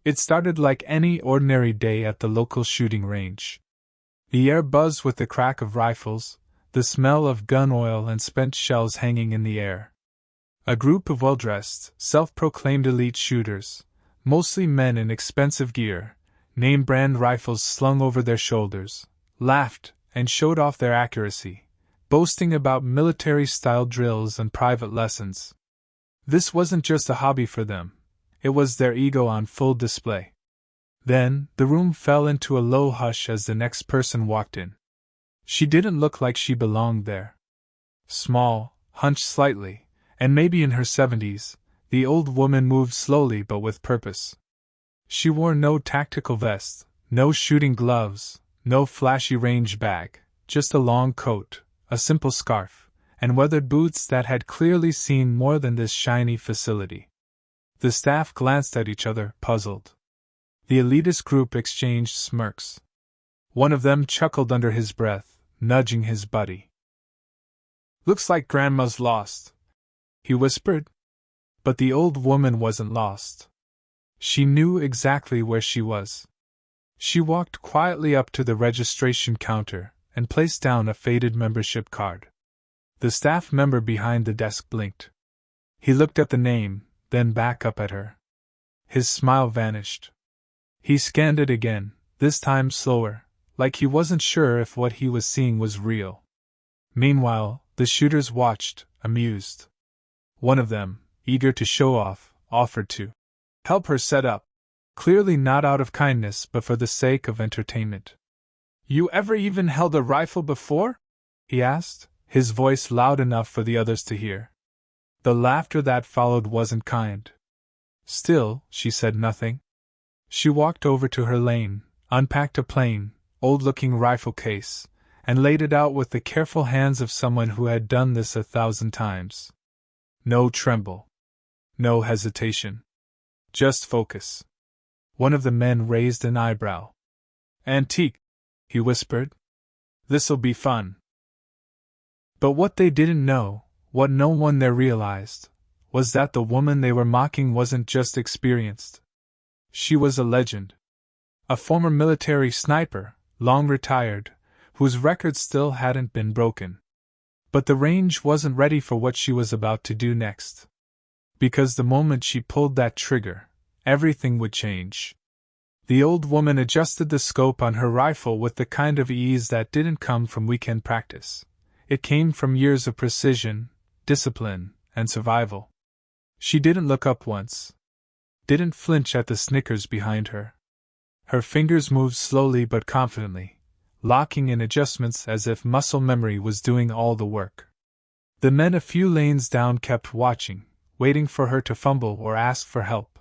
It started like any ordinary day at the local shooting range. The air buzzed with the crack of rifles, the smell of gun oil and spent shells hanging in the air. A group of well-dressed, self-proclaimed elite shooters, mostly men in expensive gear, name-brand rifles slung over their shoulders, laughed and showed off their accuracy, boasting about military-style drills and private lessons. This wasn't just a hobby for them, it was their ego on full display. Then, the room fell into a low hush as the next person walked in. She didn't look like she belonged there. Small, hunched slightly, and maybe in her 70s, the old woman moved slowly but with purpose. She wore no tactical vest, no shooting gloves, no flashy range bag, just a long coat, a simple scarf, and weathered boots that had clearly seen more than this shiny facility. The staff glanced at each other, puzzled. The elitist group exchanged smirks. One of them chuckled under his breath, nudging his buddy. "Looks like Grandma's lost," he whispered. But the old woman wasn't lost. She knew exactly where she was. She walked quietly up to the registration counter and placed down a faded membership card. The staff member behind the desk blinked. He looked at the name, then back up at her. His smile vanished. He scanned it again, this time slower, like he wasn't sure if what he was seeing was real. Meanwhile, the shooters watched, amused. One of them, eager to show off, offered to help her set up, clearly not out of kindness but for the sake of entertainment. "You ever even held a rifle before?" he asked, his voice loud enough for the others to hear. The laughter that followed wasn't kind. Still, she said nothing. She walked over to her lane, unpacked a plain, old-looking rifle case, and laid it out with the careful hands of someone who had done this 1,000 times. No tremble. No hesitation. Just focus. One of the men raised an eyebrow. "Antique," he whispered. "This'll be fun." But what they didn't know, what no one there realized, was that the woman they were mocking wasn't just experienced. She was a legend. A former military sniper, long retired, whose record still hadn't been broken. But the range wasn't ready for what she was about to do next. Because the moment she pulled that trigger, everything would change. The old woman adjusted the scope on her rifle with the kind of ease that didn't come from weekend practice. It came from years of precision, discipline, and survival. She didn't look up once. Didn't flinch at the snickers behind her. Her fingers moved slowly but confidently, locking in adjustments as if muscle memory was doing all the work. The men a few lanes down kept watching, waiting for her to fumble or ask for help.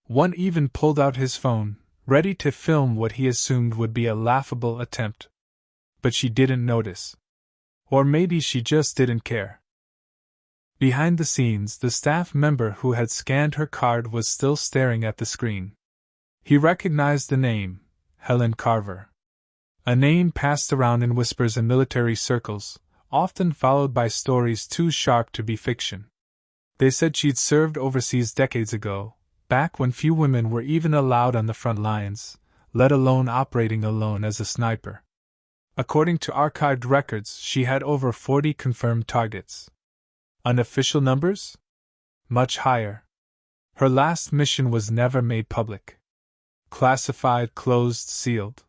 One even pulled out his phone, ready to film what he assumed would be a laughable attempt. But she didn't notice. Or maybe she just didn't care. Behind the scenes, the staff member who had scanned her card was still staring at the screen. He recognized the name, Helen Carver. A name passed around in whispers in military circles, often followed by stories too sharp to be fiction. They said she'd served overseas decades ago, back when few women were even allowed on the front lines, let alone operating alone as a sniper. According to archived records, she had over 40 confirmed targets. Unofficial numbers? Much higher. Her last mission was never made public. Classified, closed, sealed.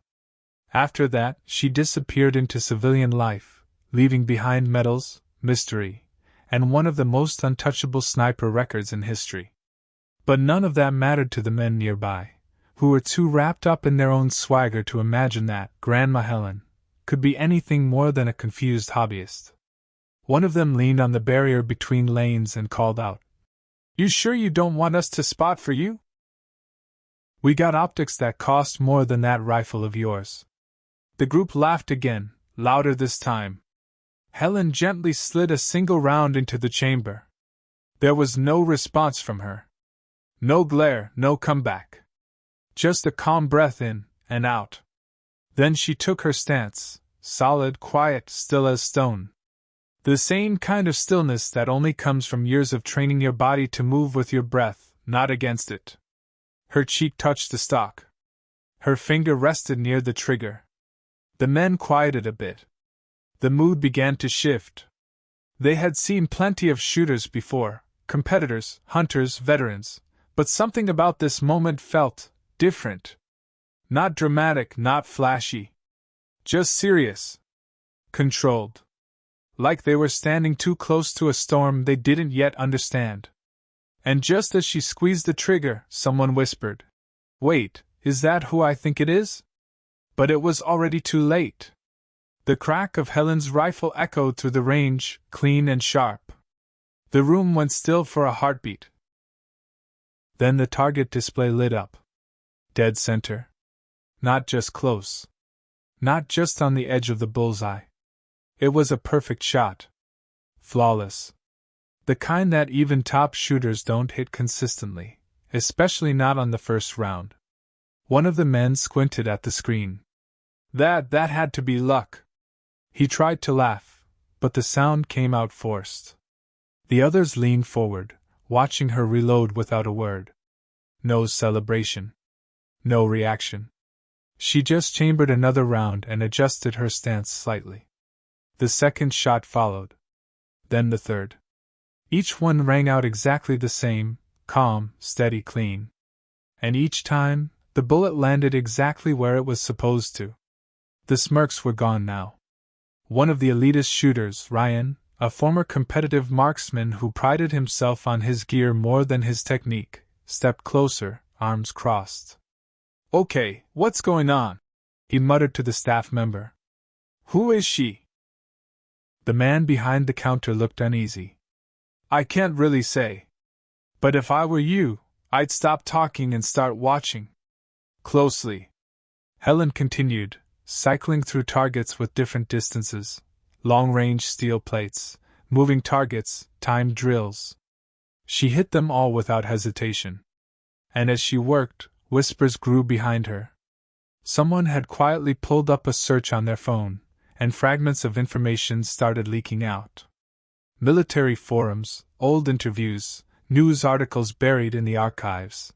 After that, she disappeared into civilian life, leaving behind medals, mystery, and one of the most untouchable sniper records in history. But none of that mattered to the men nearby, who were too wrapped up in their own swagger to imagine that Grandma Helen could be anything more than a confused hobbyist. One of them leaned on the barrier between lanes and called out, "You sure you don't want us to spot for you? We got optics that cost more than that rifle of yours." The group laughed again, louder this time. Helen gently slid a single round into the chamber. There was no response from her. No glare, no comeback. Just a calm breath in and out. Then she took her stance, solid, quiet, still as stone. The same kind of stillness that only comes from years of training your body to move with your breath, not against it. Her cheek touched the stock. Her finger rested near the trigger. The men quieted a bit. The mood began to shift. They had seen plenty of shooters before, competitors, hunters, veterans, but something about this moment felt different. Not dramatic, not flashy. Just serious. Controlled. Like they were standing too close to a storm they didn't yet understand. And just as she squeezed the trigger, someone whispered, "Wait, is that who I think it is?" But it was already too late. The crack of Helen's rifle echoed through the range, clean and sharp. The room went still for a heartbeat. Then the target display lit up. Dead center. Not just close. Not just on the edge of the bullseye. It was a perfect shot. Flawless. The kind that even top shooters don't hit consistently, especially not on the first round. One of the men squinted at the screen. That had to be luck. He tried to laugh, but the sound came out forced. The others leaned forward, watching her reload without a word. No celebration. No reaction. She just chambered another round and adjusted her stance slightly. The second shot followed. Then the third. Each one rang out exactly the same, calm, steady, clean. And each time, the bullet landed exactly where it was supposed to. The smirks were gone now. One of the elitist shooters, Ryan, a former competitive marksman who prided himself on his gear more than his technique, stepped closer, arms crossed. "Okay, what's going on?" he muttered to the staff member. "Who is she?" The man behind the counter looked uneasy. "I can't really say. But if I were you, I'd stop talking and start watching closely." Helen continued, cycling through targets with different distances, long-range steel plates, moving targets, timed drills. She hit them all without hesitation. And as she worked, whispers grew behind her. Someone had quietly pulled up a search on their phone, and fragments of information started leaking out. Military forums, old interviews, news articles buried in the archives.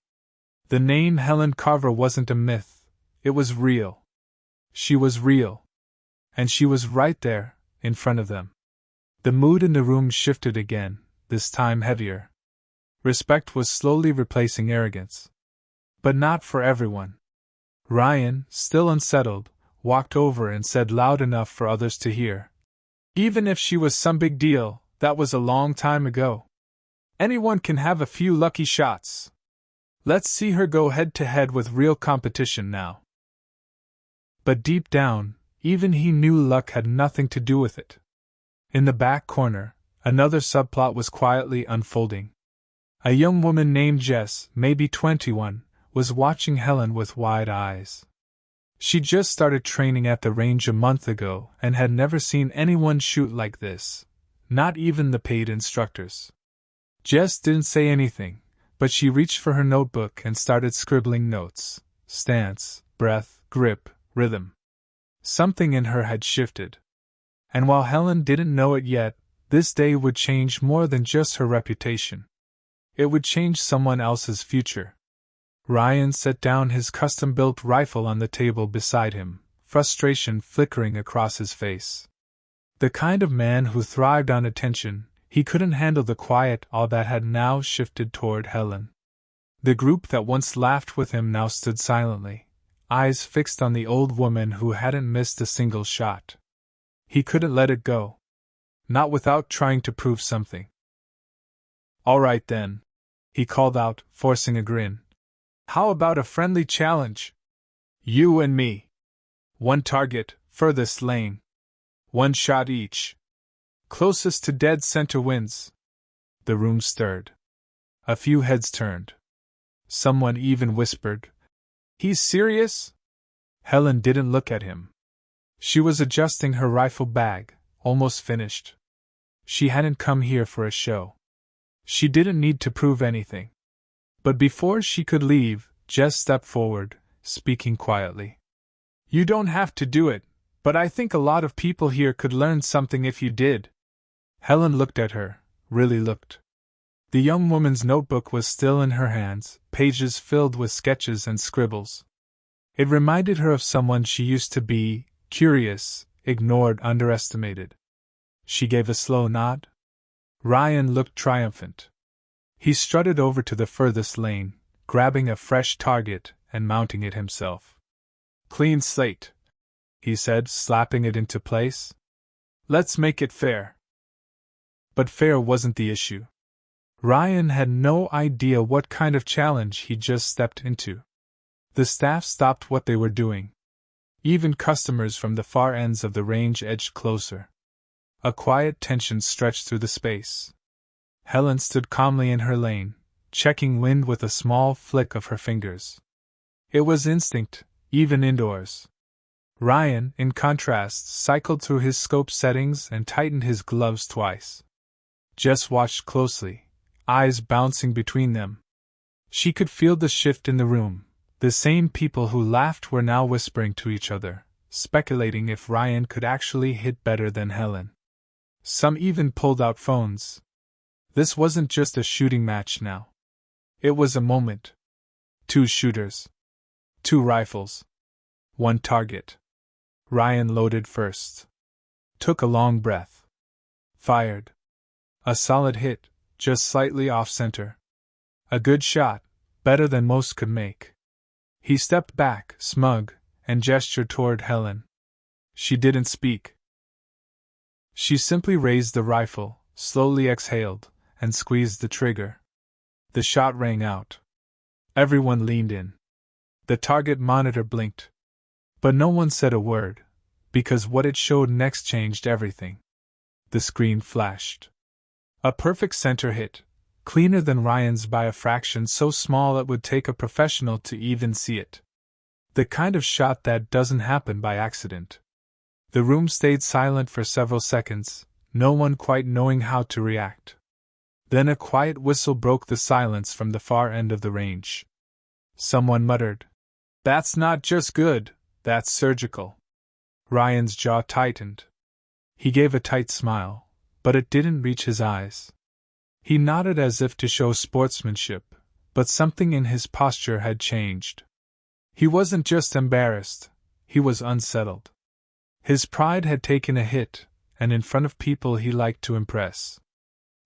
The name Helen Carver wasn't a myth, it was real. She was real. And she was right there, in front of them. The mood in the room shifted again, this time heavier. Respect was slowly replacing arrogance. But not for everyone. Ryan, still unsettled, walked over and said loud enough for others to hear. "Even if she was some big deal, that was a long time ago. Anyone can have a few lucky shots. Let's see her go head-to-head with real competition now." But deep down, even he knew luck had nothing to do with it. In the back corner, another subplot was quietly unfolding. A young woman named Jess, maybe 21, was watching Helen with wide eyes. She'd just started training at the range a month ago and had never seen anyone shoot like this, not even the paid instructors. Jess didn't say anything, but she reached for her notebook and started scribbling notes: stance, breath, grip, rhythm. Something in her had shifted. And while Helen didn't know it yet, this day would change more than just her reputation. It would change someone else's future. Ryan set down his custom-built rifle on the table beside him, frustration flickering across his face. The kind of man who thrived on attention, he couldn't handle the quiet awe that had now shifted toward Helen. The group that once laughed with him now stood silently, eyes fixed on the old woman who hadn't missed a single shot. He couldn't let it go. Not without trying to prove something. "All right then," he called out, forcing a grin. "How about a friendly challenge? You and me. One target, furthest lane. One shot each. Closest to dead center wins." The room stirred. A few heads turned. Someone even whispered, "He's serious?" Helen didn't look at him. She was adjusting her rifle bag, almost finished. She hadn't come here for a show. She didn't need to prove anything. But before she could leave, Jess stepped forward, speaking quietly. "You don't have to do it, but I think a lot of people here could learn something if you did." Helen looked at her, really looked. The young woman's notebook was still in her hands, pages filled with sketches and scribbles. It reminded her of someone she used to be, curious, ignored, underestimated. She gave a slow nod. Ryan looked triumphant. He strutted over to the furthest lane, grabbing a fresh target and mounting it himself. "Clean slate," he said, slapping it into place. "Let's make it fair." But fair wasn't the issue. Ryan had no idea what kind of challenge he'd just stepped into. The staff stopped what they were doing. Even customers from the far ends of the range edged closer. A quiet tension stretched through the space. Helen stood calmly in her lane, checking wind with a small flick of her fingers. It was instinct, even indoors. Ryan, in contrast, cycled through his scope settings and tightened his gloves twice. Jess watched closely, eyes bouncing between them. She could feel the shift in the room. The same people who laughed were now whispering to each other, speculating if Ryan could actually hit better than Helen. Some even pulled out phones. This wasn't just a shooting match now. It was a moment. 2 shooters. 2 rifles. 1 target. Ryan loaded first. Took a long breath. Fired. A solid hit, just slightly off-center. A good shot, better than most could make. He stepped back, smug, and gestured toward Helen. She didn't speak. She simply raised the rifle, slowly exhaled, and squeezed the trigger. The shot rang out. Everyone leaned in. The target monitor blinked. But no one said a word, because what it showed next changed everything. The screen flashed. A perfect center hit, cleaner than Ryan's by a fraction so small it would take a professional to even see it. The kind of shot that doesn't happen by accident. The room stayed silent for several seconds, no one quite knowing how to react. Then a quiet whistle broke the silence from the far end of the range. Someone muttered, "That's not just good, that's surgical." Ryan's jaw tightened. He gave a tight smile, but it didn't reach his eyes. He nodded as if to show sportsmanship, but something in his posture had changed. He wasn't just embarrassed, he was unsettled. His pride had taken a hit, and in front of people he liked to impress.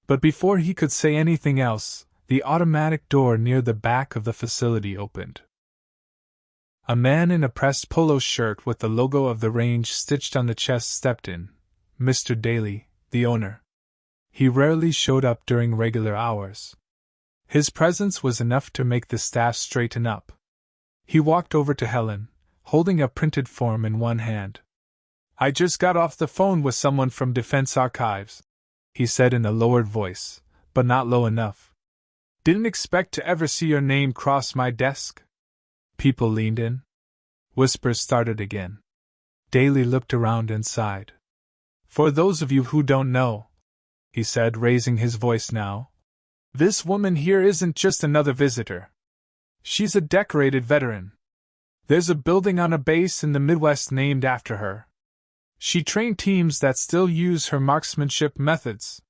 But before he could say anything else, the automatic door near the back of the facility opened. A man in a pressed polo shirt with the logo of the range stitched on the chest stepped in. Mr. Daly, the owner. He rarely showed up during regular hours. His presence was enough to make the staff straighten up. He walked over to Helen, holding a printed form in one hand. "I just got off the phone with someone from Defense Archives," he said in a lowered voice, but not low enough. "Didn't expect to ever see your name cross my desk." People leaned in. Whispers started again. Daly looked around and sighed. "For those of you who don't know," he said, raising his voice now, "this woman here isn't just another visitor. She's a decorated veteran. There's a building on a base in the Midwest named after her. She trained teams that still use her marksmanship methods.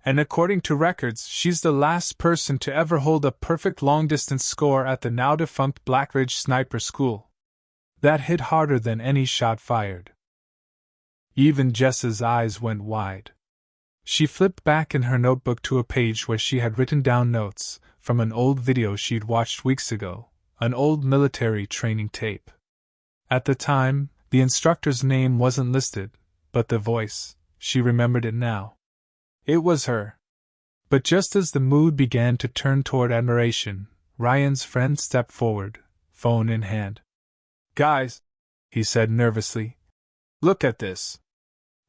And according to records, she's the last person to ever hold a perfect long-distance score at the now-defunct Blackridge Sniper School. That hit harder than any shot fired." Even Jess's eyes went wide. She flipped back in her notebook to a page where she had written down notes from an old video she'd watched weeks ago, an old military training tape. At the time, the instructor's name wasn't listed, but the voice, she remembered it now. It was her. But just as the mood began to turn toward admiration, Ryan's friend stepped forward, phone in hand. "Guys," he said nervously, "look at this."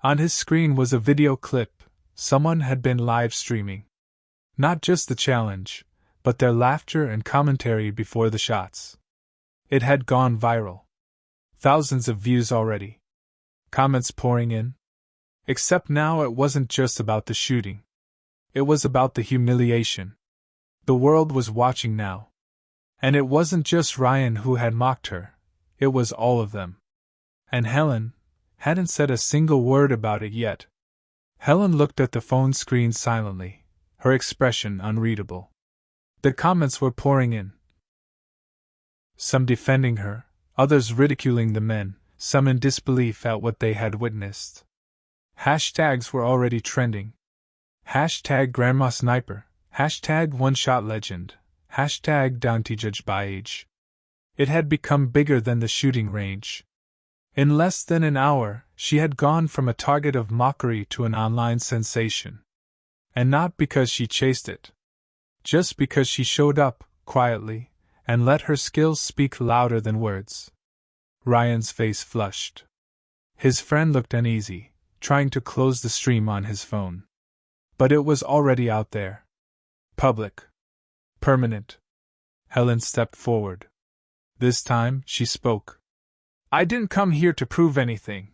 On his screen was a video clip. Someone had been live streaming. Not just the challenge, but their laughter and commentary before the shots. It had gone viral. Thousands of views already. Comments pouring in. Except now it wasn't just about the shooting. It was about the humiliation. The world was watching now. And it wasn't just Ryan who had mocked her. It was all of them. And Helen hadn't said a single word about it yet. Helen looked at the phone screen silently, her expression unreadable. The comments were pouring in. Some defending her, others ridiculing the men, some in disbelief at what they had witnessed. Hashtags were already trending. Hashtag Grandma Sniper, hashtag One Shot Legend, hashtag Down to Judge by Age. It had become bigger than the shooting range. In less than an hour, she had gone from a target of mockery to an online sensation. And not because she chased it. Just because she showed up, quietly, and let her skills speak louder than words. Ryan's face flushed. His friend looked uneasy, trying to close the stream on his phone. But it was already out there. Public. Permanent. Helen stepped forward. This time, she spoke. I didn't come here to prove anything,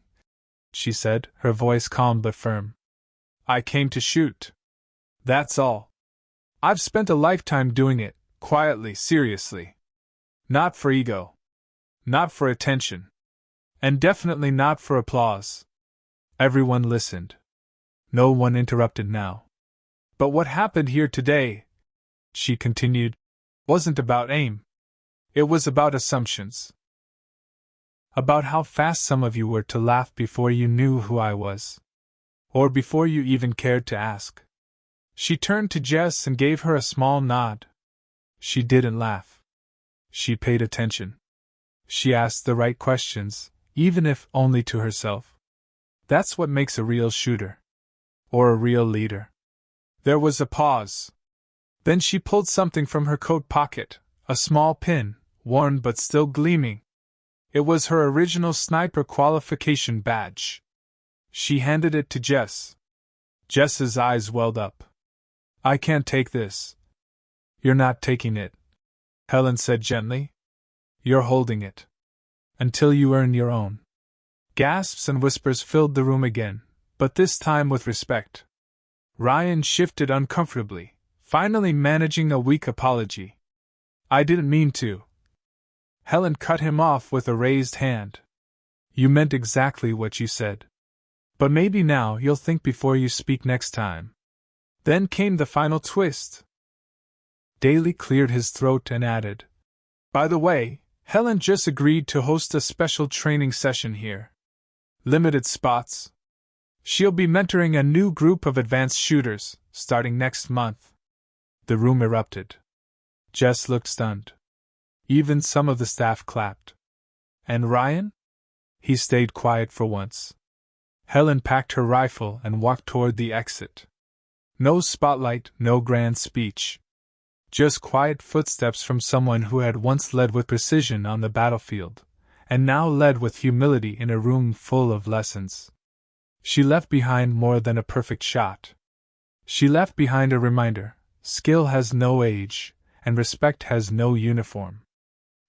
she said, her voice calm but firm. I came to shoot. That's all. I've spent a lifetime doing it, quietly, seriously. Not for ego. Not for attention. And definitely not for applause. Everyone listened. No one interrupted now. But what happened here today, she continued, wasn't about aim. It was about assumptions. About how fast some of you were to laugh before you knew who I was. Or before you even cared to ask. She turned to Jess and gave her a small nod. She didn't laugh. She paid attention. She asked the right questions, even if only to herself. That's what makes a real shooter. Or a real leader. There was a pause. Then she pulled something from her coat pocket, a small pin, worn but still gleaming. It was her original sniper qualification badge. She handed it to Jess. Jess's eyes welled up. I can't take this. You're not taking it, Helen said gently. You're holding it. Until you earn your own. Gasps and whispers filled the room again, but this time with respect. Ryan shifted uncomfortably, finally managing a weak apology. I didn't mean to. Helen cut him off with a raised hand. You meant exactly what you said. But maybe now you'll think before you speak next time. Then came the final twist. Daly cleared his throat and added, by the way, Helen just agreed to host a special training session here. Limited spots. She'll be mentoring a new group of advanced shooters, starting next month. The room erupted. Jess looked stunned. Even some of the staff clapped. And Ryan? He stayed quiet for once. Helen packed her rifle and walked toward the exit. No spotlight, no grand speech. Just quiet footsteps from someone who had once led with precision on the battlefield, and now led with humility in a room full of lessons. She left behind more than a perfect shot. She left behind a reminder: skill has no age, and respect has no uniform.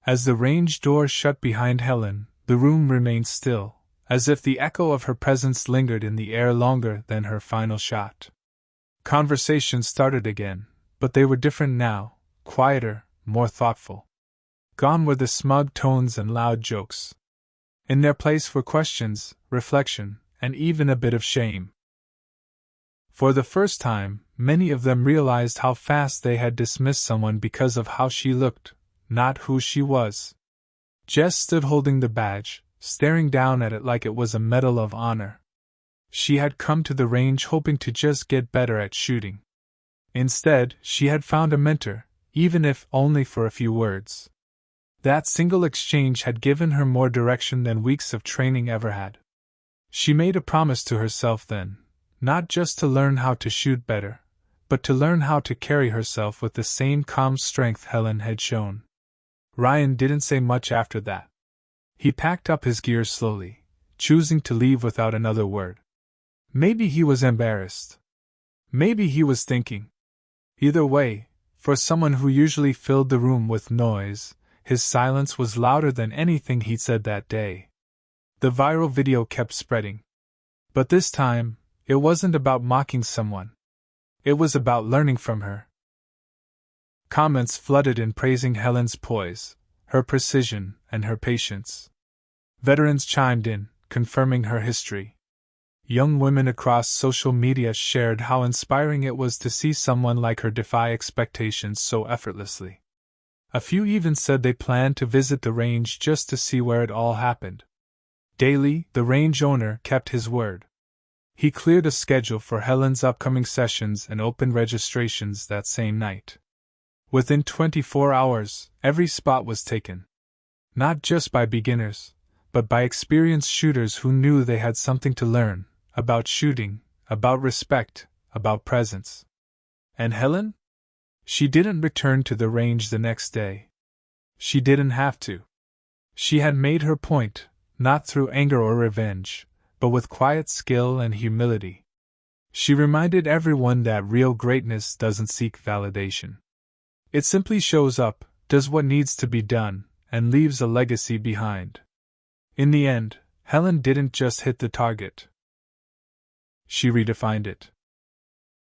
As the range door shut behind Helen, the room remained still, as if the echo of her presence lingered in the air longer than her final shot. Conversations started again, but they were different now, quieter, more thoughtful. Gone were the smug tones and loud jokes. In their place were questions, reflection, and even a bit of shame. For the first time, many of them realized how fast they had dismissed someone because of how she looked, not who she was. Jess stood holding the badge, staring down at it like it was a medal of honor. She had come to the range hoping to just get better at shooting. Instead, she had found a mentor, even if only for a few words. That single exchange had given her more direction than weeks of training ever had. She made a promise to herself then, not just to learn how to shoot better, but to learn how to carry herself with the same calm strength Helen had shown. Ryan didn't say much after that. He packed up his gear slowly, choosing to leave without another word. Maybe he was embarrassed. Maybe he was thinking. Either way, for someone who usually filled the room with noise, his silence was louder than anything he'd said that day. The viral video kept spreading. But this time, it wasn't about mocking someone. It was about learning from her. Comments flooded in praising Helen's poise, her precision, and her patience. Veterans chimed in, confirming her history. Young women across social media shared how inspiring it was to see someone like her defy expectations so effortlessly. A few even said they planned to visit the range just to see where it all happened. Daly, the range owner, kept his word. He cleared a schedule for Helen's upcoming sessions and opened registrations that same night. Within 24 hours, every spot was taken. Not just by beginners, but by experienced shooters who knew they had something to learn about shooting, about respect, about presence. And Helen? She didn't return to the range the next day. She didn't have to. She had made her point, not through anger or revenge, but with quiet skill and humility. She reminded everyone that real greatness doesn't seek validation. It simply shows up, does what needs to be done, and leaves a legacy behind. In the end, Helen didn't just hit the target. She redefined it.